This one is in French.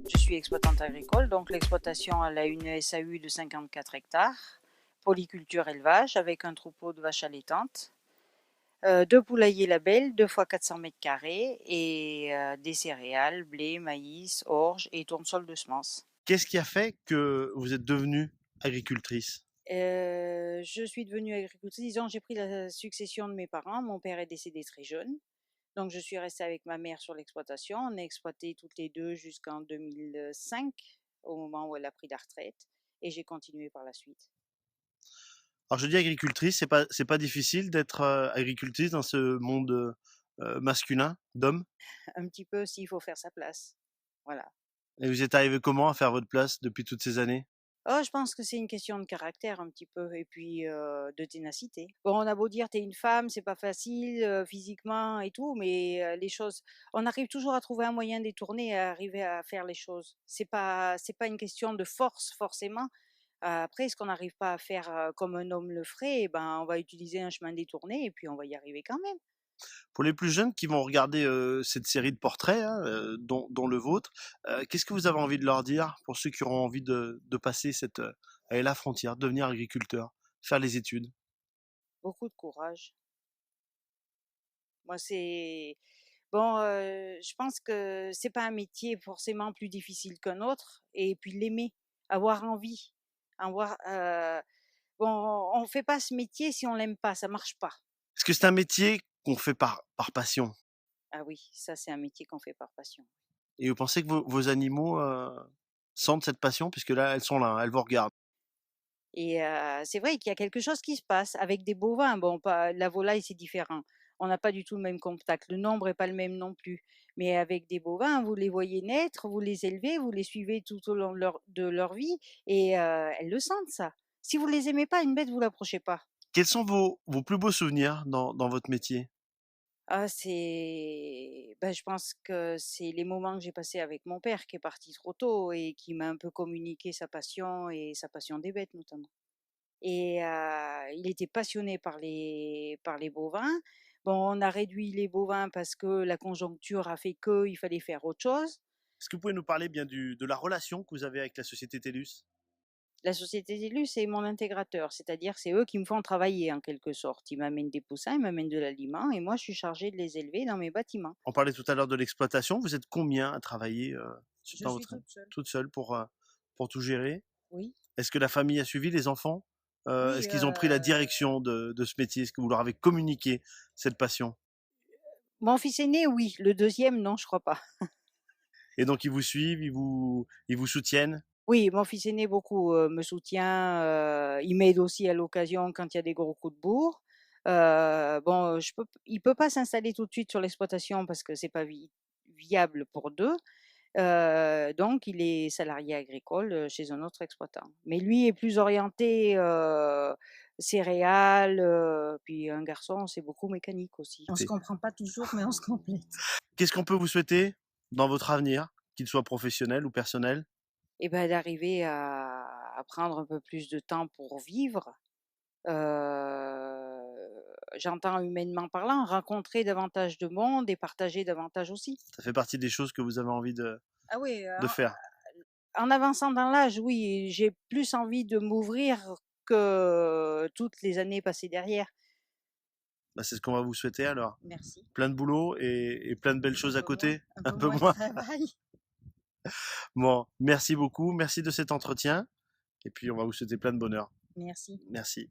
Je suis exploitante agricole, donc l'exploitation elle a une SAU de 54 hectares, polyculture élevage avec un troupeau de vaches allaitantes, 2 poulaillers label, 2 fois 400 mètres carrés et des céréales, blé, maïs, orge et tournesol de semences. Qu'est-ce qui a fait que vous êtes devenue agricultrice? Je suis devenue agricultrice, disons j'ai pris la succession de mes parents. Mon père est décédé très jeune, donc je suis restée avec ma mère sur l'exploitation. On a exploité toutes les 2 jusqu'en 2005, au moment où elle a pris la retraite et j'ai continué par la suite. Alors je dis agricultrice, c'est pas difficile d'être agricultrice dans ce monde masculin, d'hommes. Un petit peu s'il faut faire sa place, voilà. Et vous êtes arrivé comment à faire votre place depuis toutes ces années? Oh, je pense que c'est une question de caractère un petit peu et puis, de ténacité. Bon, on a beau dire: «Tu es une femme, c'est pas facile, physiquement et tout», mais, les choses on arrive toujours à trouver un moyen détourné et à arriver à faire les choses. C'est pas une question de force forcément. Après ce qu'on n'arrive pas à faire, comme un homme le ferait et ben, on va utiliser un chemin détourné et puis on va y arriver quand même. Pour les plus jeunes qui vont regarder cette série de portraits, hein, dont le vôtre, qu'est-ce que vous avez envie de leur dire pour ceux qui auront envie de passer la frontière, devenir agriculteur, faire les études? Beaucoup de courage. Moi, c'est bon, je pense que c'est pas un métier forcément plus difficile qu'un autre et puis l'aimer, avoir envie, avoir, bon, on fait pas ce métier si on l'aime pas, ça marche pas. Est-ce que c'est un métier qu'on fait par passion? Ah oui, ça c'est un métier qu'on fait par passion. Et vous pensez que vos animaux sentent cette passion? Puisque là, elles sont là, hein, elles vous regardent. Et c'est vrai qu'il y a quelque chose qui se passe avec des bovins. Bon, pas la volaille, c'est différent. On n'a pas du tout le même contact. Le nombre est pas le même non plus. Mais avec des bovins, vous les voyez naître, vous les élevez, vous les suivez tout au long de leur vie et elles le sentent ça. Si vous les aimez pas, une bête, vous l'approchez pas. Quels sont vos plus beaux souvenirs dans votre métier? Ah, ben, je pense que c'est les moments que j'ai passés avec mon père qui est parti trop tôt et qui m'a un peu communiqué sa passion et sa passion des bêtes notamment. Et il était passionné par les bovins. Bon, on a réduit les bovins parce que la conjoncture a fait qu'il fallait faire autre chose. Est-ce que vous pouvez nous parler bien de la relation que vous avez avec la société TELUS? La société d'élus, c'est mon intégrateur, c'est-à-dire c'est eux qui me font travailler en quelque sorte. Ils m'amènent des poussins, ils m'amènent de l'aliment et moi je suis chargée de les élever dans mes bâtiments. On parlait tout à l'heure de l'exploitation. Vous êtes combien à travailler Je dans suis votre toute seule. toute seule pour tout gérer? Oui, Est-ce que la famille a suivi, les enfants? oui, Est-ce qu'ils ont pris la direction de ce métier? Est-ce que vous leur avez communiqué cette passion? mon fils aîné, oui, le deuxième, non, je crois pas. Et donc ils vous suivent, ils vous soutiennent? Oui, mon fils aîné beaucoup, me soutient, il m'aide aussi à l'occasion quand il y a des gros coups de bourre. Bon, il peut pas s'installer tout de suite sur l'exploitation parce que c'est pas viable pour 2. Donc il est salarié agricole, chez un autre exploitant. Mais lui est plus orienté, céréales, puis un garçon, c'est beaucoup mécanique aussi. On se comprend pas toujours, mais on se complète. Qu'est-ce qu'on peut vous souhaiter dans votre avenir, qu'il soit professionnel ou personnel? Et ben d'arriver à prendre un peu plus de temps pour vivre. J'entends humainement parlant, rencontrer davantage de monde et partager davantage aussi. Ça fait partie des choses que vous avez envie Ah oui, de faire. en avançant dans l'âge, oui, j'ai plus envie de m'ouvrir que toutes les années passées derrière. Bah, c'est ce qu'on va vous souhaiter alors. Merci. Plein de boulot et plein de belles Un choses à peu moins, côté, un un peu peu moins de moins. travail. Bon, merci beaucoup, merci de cet entretien et puis on va vous souhaiter plein de bonheur. Merci. Merci.